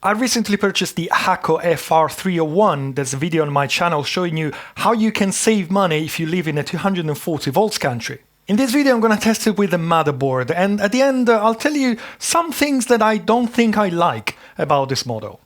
I recently purchased the Hakko FR301. There's a video on my channel showing you how you can save money if you live in a 240 volts country. In this video I'm going to test it with the motherboard, and at the end I'll tell you some things that I don't think I like about this model.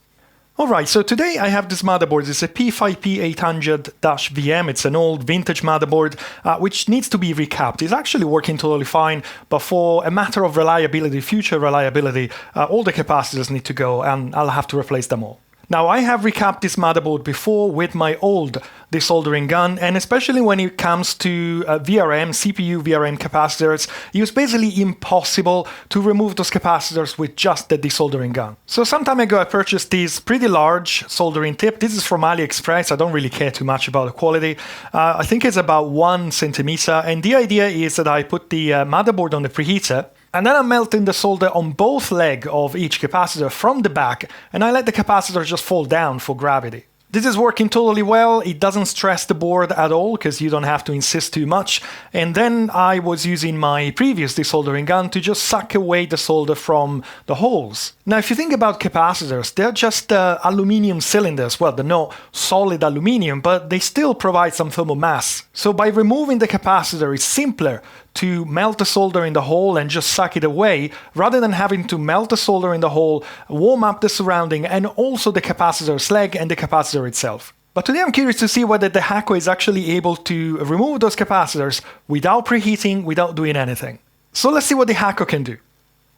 Alright, so today I have this motherboard. It's a P5P800-VM. It's an old vintage motherboard which needs to be recapped. It's actually working totally fine, but for a matter of reliability, future reliability, all the capacitors need to go and I'll have to replace them all. Now, I have recapped this motherboard before with my old desoldering gun, and especially when it comes to VRM, CPU VRM capacitors, it was basically impossible to remove those capacitors with just the desoldering gun. So some time ago I purchased this pretty large soldering tip. This is from AliExpress. I don't really care too much about the quality. I think it's about 1 centimeter, and the idea is that I put the motherboard on the preheater, and then I'm melting the solder on both legs of each capacitor from the back, and I let the capacitor just fall down for gravity. This is working totally well. It doesn't stress the board at all because you don't have to insist too much. And then I was using my previous desoldering gun to just suck away the solder from the holes. Now, if you think about capacitors, they're just aluminum cylinders. Well, they're not solid aluminum, but they still provide some thermal mass. So by removing the capacitor, it's simpler to melt the solder in the hole and just suck it away, rather than having to melt the solder in the hole, warm up the surrounding, and also the capacitor's leg and the capacitor itself. But today I'm curious to see whether the Hakko is actually able to remove those capacitors without preheating, without doing anything. So let's see what the Hakko can do.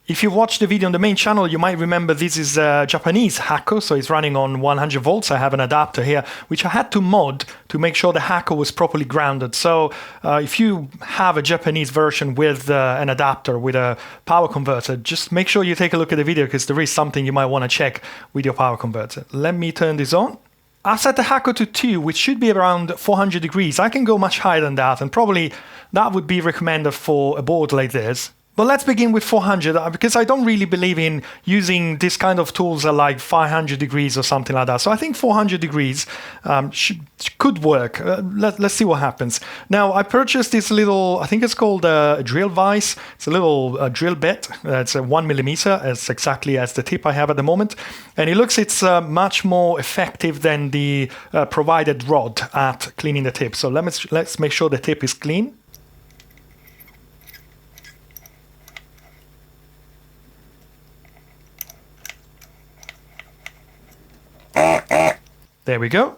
If you watched the video on the main channel, you might remember this is a Japanese Hakko, so it's running on 100 volts. I have an adapter here, which I had to mod to make sure the Hakko was properly grounded. So if you have a Japanese version with an adapter, with a power converter, just make sure you take a look at the video because there is something you might want to check with your power converter. Let me turn this on. I've set the Hakko to 2, which should be around 400 degrees. I can go much higher than that, and probably that would be recommended for a board like this. But let's begin with 400, because I don't really believe in using this kind of tools at like 500 degrees or something like that. So I think 400 degrees could work. Let's see what happens. Now, I purchased this little, I think it's called a drill vise. It's a little drill bit. It's a 1 millimeter. It's exactly as the tip I have at the moment. And it's much more effective than the provided rod at cleaning the tip. So let's make sure the tip is clean. There we go.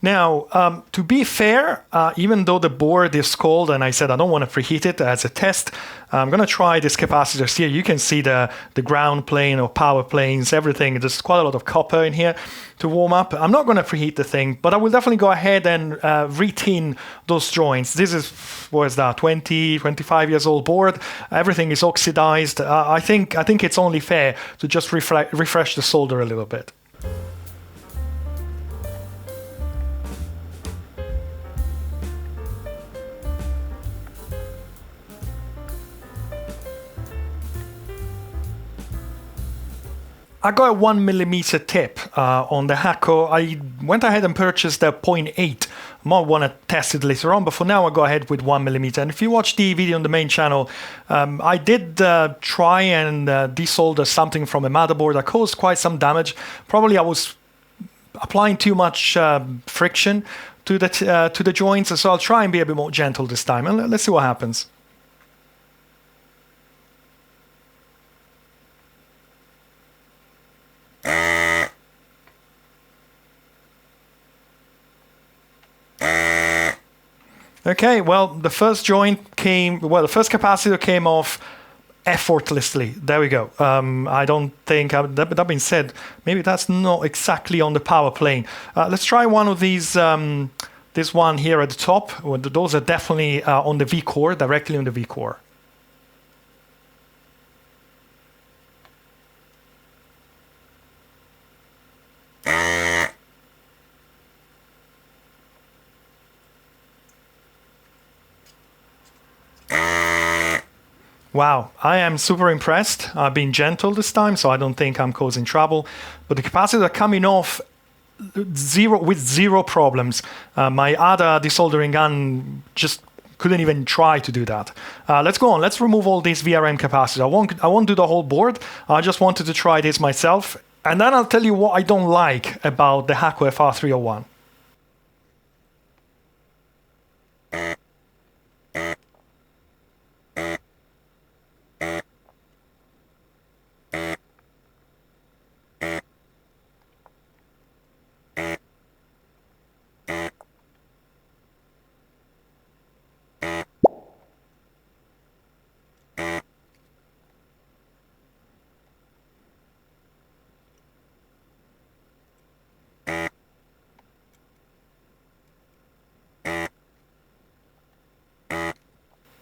Now, to be fair, even though the board is cold and I said I don't want to preheat it as a test, I'm going to try this capacitors here. You can see the ground plane or power planes, everything. There's quite a lot of copper in here to warm up. I'm not going to preheat the thing, but I will definitely go ahead and retin those joints. This is, what is that, 25 years old board. Everything is oxidized. I think it's only fair to just refresh the solder a little bit. I got a 1 millimeter tip on the Hakko. I went ahead and purchased a 0.8. I might want to test it later on, but for now I go ahead with 1 millimeter. And if you watch the video on the main channel, I did try and desolder something from a motherboard that caused quite some damage. Probably I was applying too much friction to the joints, so I'll try and be a bit more gentle this time. And let's see what happens. Okay, well, the first capacitor came off effortlessly. There we go. I don't think, that being said, maybe that's not exactly on the power plane. Let's try one of these, this one here at the top. Those are definitely on the V-core, directly on the V-core. Wow, I am super impressed. I've been gentle this time, so I don't think I'm causing trouble. But the capacitors are coming off with zero problems. My other desoldering gun just couldn't even try to do that. Let's go on. Let's remove all these VRM capacitors. I won't do the whole board. I just wanted to try this myself. And then I'll tell you what I don't like about the Hakko FR301.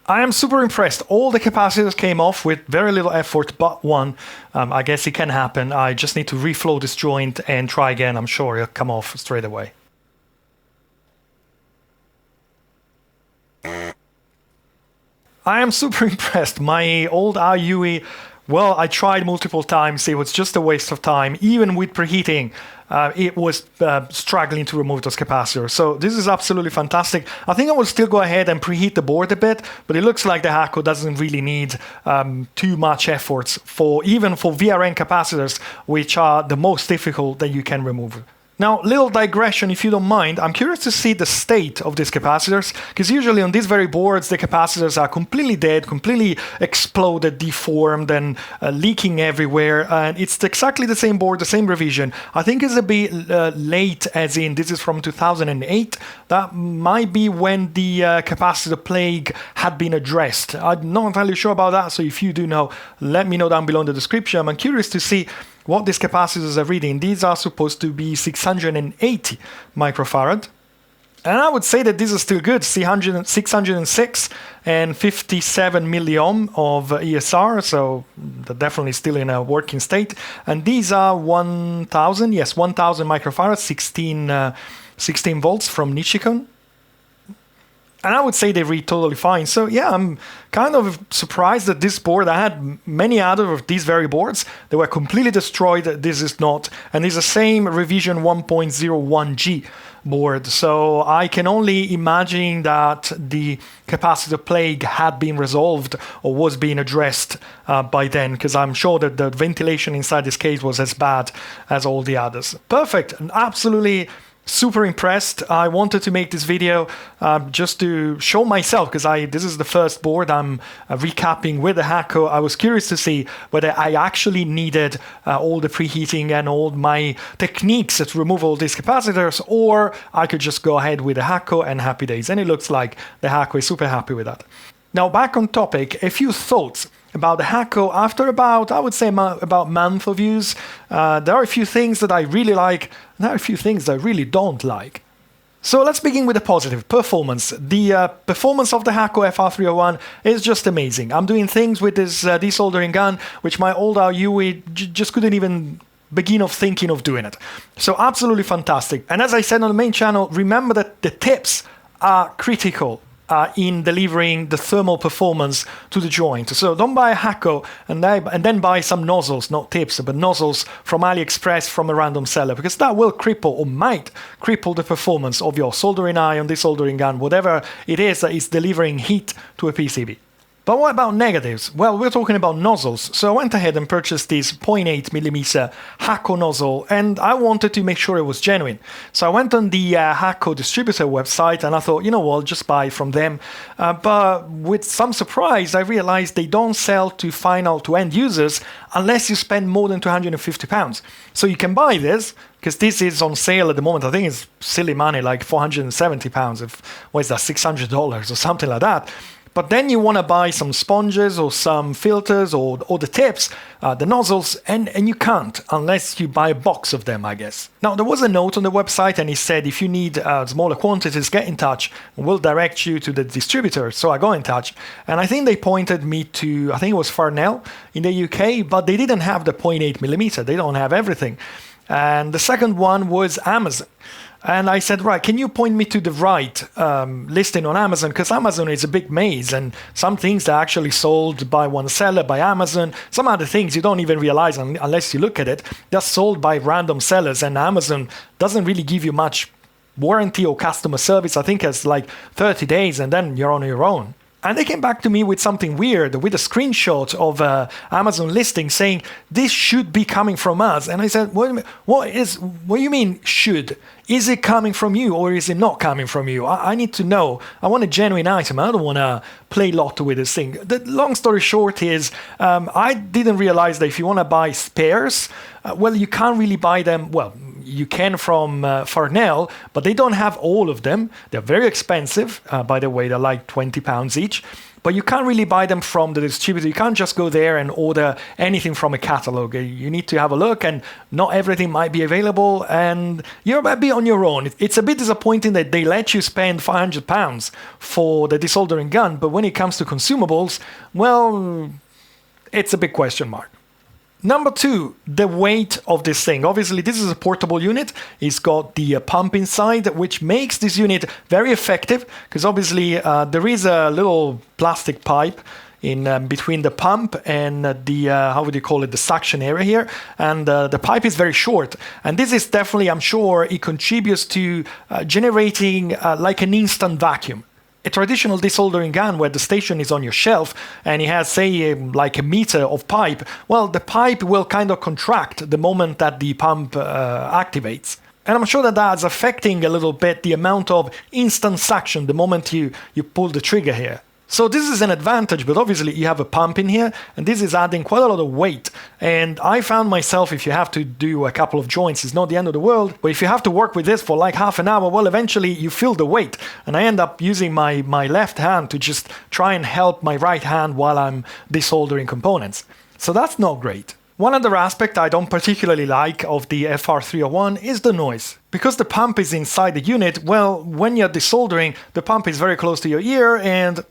I am super impressed. All the capacitors came off with very little effort, but one. I guess it can happen. I just need to reflow this joint and try again. I'm sure it'll come off straight away. I am super impressed. My old IUE, well, I tried multiple times. It was just a waste of time. Even with preheating, it was struggling to remove those capacitors. So this is absolutely fantastic. I think I will still go ahead and preheat the board a bit, but it looks like the Hakko doesn't really need too much efforts even for VRM capacitors, which are the most difficult that you can remove. Now, little digression, if you don't mind. I'm curious to see the state of these capacitors, because usually on these very boards, the capacitors are completely dead, completely exploded, deformed, and leaking everywhere. And it's exactly the same board, the same revision. I think it's a bit late, as in this is from 2008. That might be when the capacitor plague had been addressed. I'm not entirely sure about that, so if you do know, let me know down below in the description. I'm curious to see what these capacitors are reading. These are supposed to be 680 microfarad. And I would say that these are still good, 606 and 57 milliohm of ESR, so they're definitely still in a working state. And these are 1000, yes, 1000 microfarad, 16 volts from Nichicon. And I would say they read totally fine. So yeah, I'm kind of surprised that this board, I had many other of these very boards, they were completely destroyed. This is not. And it's the same revision 1.01G board. So I can only imagine that the capacitor plague had been resolved or was being addressed by then, because I'm sure that the ventilation inside this case was as bad as all the others. Perfect. And absolutely super impressed. I wanted to make this video just to show myself, because this is the first board I'm recapping with the Hakko. I was curious to see whether I actually needed all the preheating and all my techniques to remove all these capacitors, or I could just go ahead with the Hakko and happy days. And it looks like the Hakko is super happy with that. Now back on topic, a few thoughts about the Hakko. After about, I would say, about a month of use, there are a few things that I really like, and there are a few things that I really don't like. So let's begin with the positive, performance. The performance of the Hakko FR301 is just amazing. I'm doing things with this desoldering gun, which my old IUE just couldn't even begin of thinking of doing it. So absolutely fantastic. And as I said on the main channel, remember that the tips are critical in delivering the thermal performance to the joint. So don't buy a Hakko and then buy some nozzles, not tips, but nozzles from AliExpress from a random seller, because that will cripple or might cripple the performance of your soldering iron, desoldering gun, whatever it is that is delivering heat to a PCB. But what about negatives? Well, we're talking about nozzles. So I went ahead and purchased this 0.8mm Hakko nozzle, and I wanted to make sure it was genuine. So I went on the Hakko distributor website, and I thought, you know what, I'll just buy from them. But with some surprise, I realized they don't sell to end users unless you spend more than £250. So you can buy this, because this is on sale at the moment. I think it's silly money, like £470. What is that, $600 or something like that. But then you want to buy some sponges or some filters or the tips, the nozzles, and you can't unless you buy a box of them, I guess. Now, there was a note on the website, and it said if you need smaller quantities, get in touch, and we'll direct you to the distributor. So I got in touch, and I think they pointed me to, I think it was Farnell in the UK, but they didn't have the 0.8mm. They don't have everything. And the second one was Amazon. And I said, right, can you point me to the right listing on Amazon? Because Amazon is a big maze, and some things are actually sold by one seller, by Amazon. Some other things you don't even realize unless you look at it. They're sold by random sellers, and Amazon doesn't really give you much warranty or customer service. I think it's like 30 days, and then you're on your own. And they came back to me with something weird, with a screenshot of Amazon listing saying, this should be coming from us. And I said, what do you mean should? Is it coming from you or is it not coming from you? I need to know. I want a genuine item. I don't want to play lotto with this thing. The long story short is, I didn't realize that if you want to buy spares, well, you can't really buy them. Well, you can from Farnell, but they don't have all of them. They're very expensive. By the way, they're like £20 each. But you can't really buy them from the distributor. You can't just go there and order anything from a catalog. You need to have a look, and not everything might be available, and you might be on your own. It's a bit disappointing that they let you spend £500 for the desoldering gun, but when it comes to consumables, well, it's a big question mark. Number 2, the weight of this thing. Obviously, this is a portable unit. It's got the pump inside, which makes this unit very effective, because obviously there is a little plastic pipe in between the pump and the, how would you call it, the suction area here. And the pipe is very short. And this is definitely, I'm sure, it contributes to generating like an instant vacuum. A traditional desoldering gun where the station is on your shelf and it has, say, like a meter of pipe, well, the pipe will kind of contract the moment that the pump activates. And I'm sure that that's affecting a little bit the amount of instant suction the moment you pull the trigger here. So this is an advantage, but obviously you have a pump in here, and this is adding quite a lot of weight. And I found myself, if you have to do a couple of joints, it's not the end of the world, but if you have to work with this for like half an hour, well, eventually you feel the weight. And I end up using my left hand to just try and help my right hand while I'm desoldering components. So that's not great. One other aspect I don't particularly like of the FR301 is the noise. Because the pump is inside the unit, well, when you're desoldering, the pump is very close to your ear and,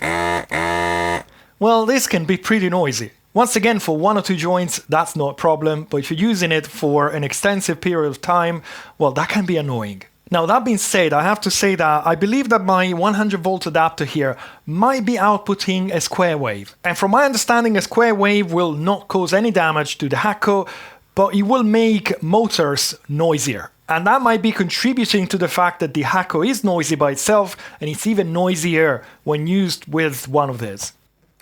well, this can be pretty noisy. Once again, for 1 or 2 joints, that's not a problem, but if you're using it for an extensive period of time, well, that can be annoying. Now, that being said, I have to say that I believe that my 100 volt adapter here might be outputting a square wave. And from my understanding, a square wave will not cause any damage to the Hakko, but it will make motors noisier. And that might be contributing to the fact that the Hakko is noisy by itself, and it's even noisier when used with one of these.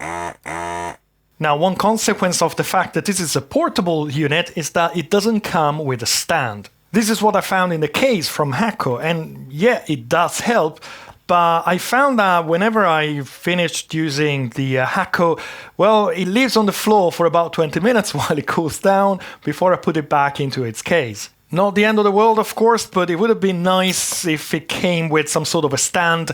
Now, one consequence of the fact that this is a portable unit is that it doesn't come with a stand. This is what I found in the case from Hakko, and yeah, it does help, but I found that whenever I finished using the Hakko, well, it lives on the floor for about 20 minutes while it cools down before I put it back into its case. Not the end of the world, of course, but it would have been nice if it came with some sort of a stand,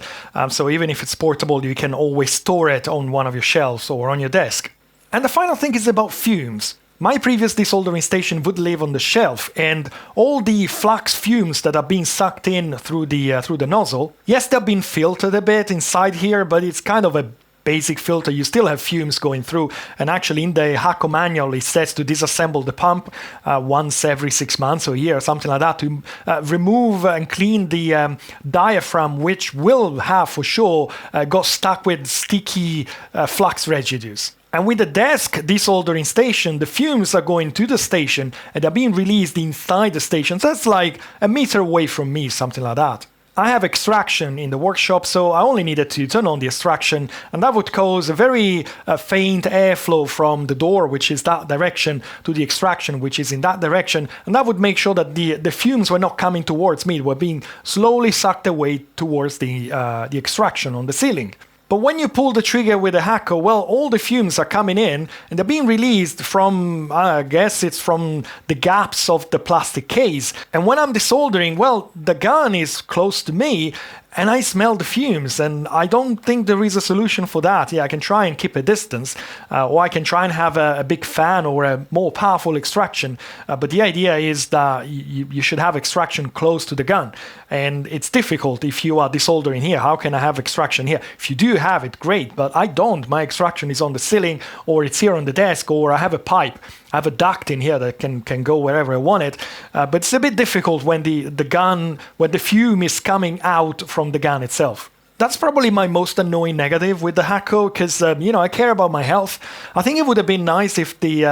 so even if it's portable, you can always store it on one of your shelves or on your desk. And the final thing is about fumes. My previous desoldering station would live on the shelf, and all the flux fumes that are being sucked in through the nozzle, yes, they're being filtered a bit inside here, but it's kind of a basic filter. You still have fumes going through, and actually in the Hakko manual it says to disassemble the pump once every 6 months or a year or something like that to remove and clean the diaphragm, which will have for sure got stuck with sticky flux residues. And with the desk desoldering station, the fumes are going to the station and they're being released inside the station. So that's like a meter away from me, something like that. I have extraction in the workshop, so I only needed to turn on the extraction, and that would cause a very faint airflow from the door, which is that direction, to the extraction, which is in that direction, and that would make sure that the fumes were not coming towards me, they were being slowly sucked away towards the extraction on the ceiling. But when you pull the trigger with a Hakko, well, all the fumes are coming in and they're being released from, I guess it's from the gaps of the plastic case. And when I'm desoldering, well, the gun is close to me and I smell the fumes, and I don't think there is a solution for that. Yeah, I can try and keep a distance, or I can try and have a big fan or a more powerful extraction, but the idea is that you should have extraction close to the gun, and it's difficult if you are desoldering here. How can I have extraction here? If you do have it, great, but I don't. My extraction is on the ceiling, or it's here on the desk, or I have a pipe. I have a duct in here that can go wherever I want it, but it's a bit difficult when when the fume is coming out from the gun itself. That's probably my most annoying negative with the Hakko, because I care about my health. I think it would have been nice if the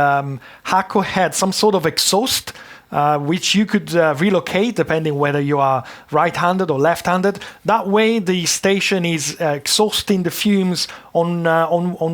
Hakko had some sort of exhaust which you could relocate depending whether you are right-handed or left-handed. That way, the station is exhausting the fumes on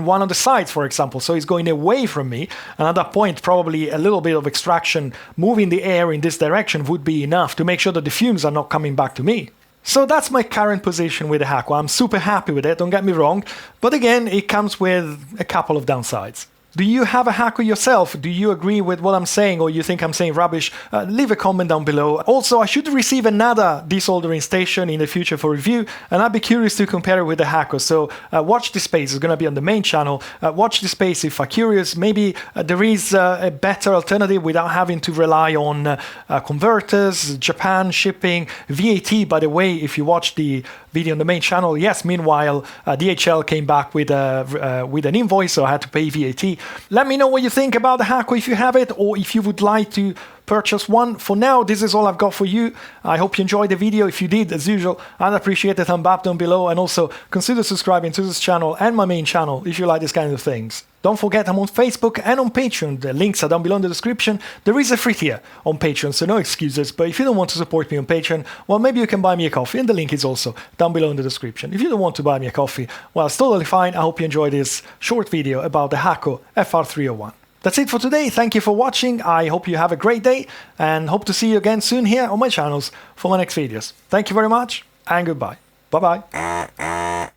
one of the sides, for example. So it's going away from me. And at that point, probably a little bit of extraction, moving the air in this direction would be enough to make sure that the fumes are not coming back to me. So that's my current position with the Hakko. I'm super happy with it, don't get me wrong. But again, it comes with a couple of downsides. Do you have a Hakko yourself? Do you agree with what I'm saying, or you think I'm saying rubbish? Leave a comment down below. Also, I should receive another desoldering station in the future for review, and I'd be curious to compare it with the Hakko. So watch this space. It's going to be on the main channel. Watch this space if you're curious. Maybe there is a better alternative without having to rely on converters, Japan shipping, VAT. By the way, if you watch the video on the main channel, yes, meanwhile, DHL came back with an invoice, so I had to pay VAT. Let me know what you think about the Hakko if you have it, or if you would like to purchase one. For now, this is all I've got for you. I hope you enjoyed the video. If you did, as usual, I'd appreciate a thumb up down below, and also consider subscribing to this channel and my main channel if you like this kind of things. Don't forget, I'm on Facebook and on Patreon. The links are down below in the description. There is a free tier on Patreon, so no excuses. But if you don't want to support me on Patreon, well, maybe you can buy me a coffee, and the link is also down below in the description. If you don't want to buy me a coffee, well, it's totally fine. I hope you enjoyed this short video about the Hakko FR301. That's it for today. Thank you for watching. I hope you have a great day, and hope to see you again soon here on my channels for my next videos. Thank you very much, and goodbye. Bye-bye.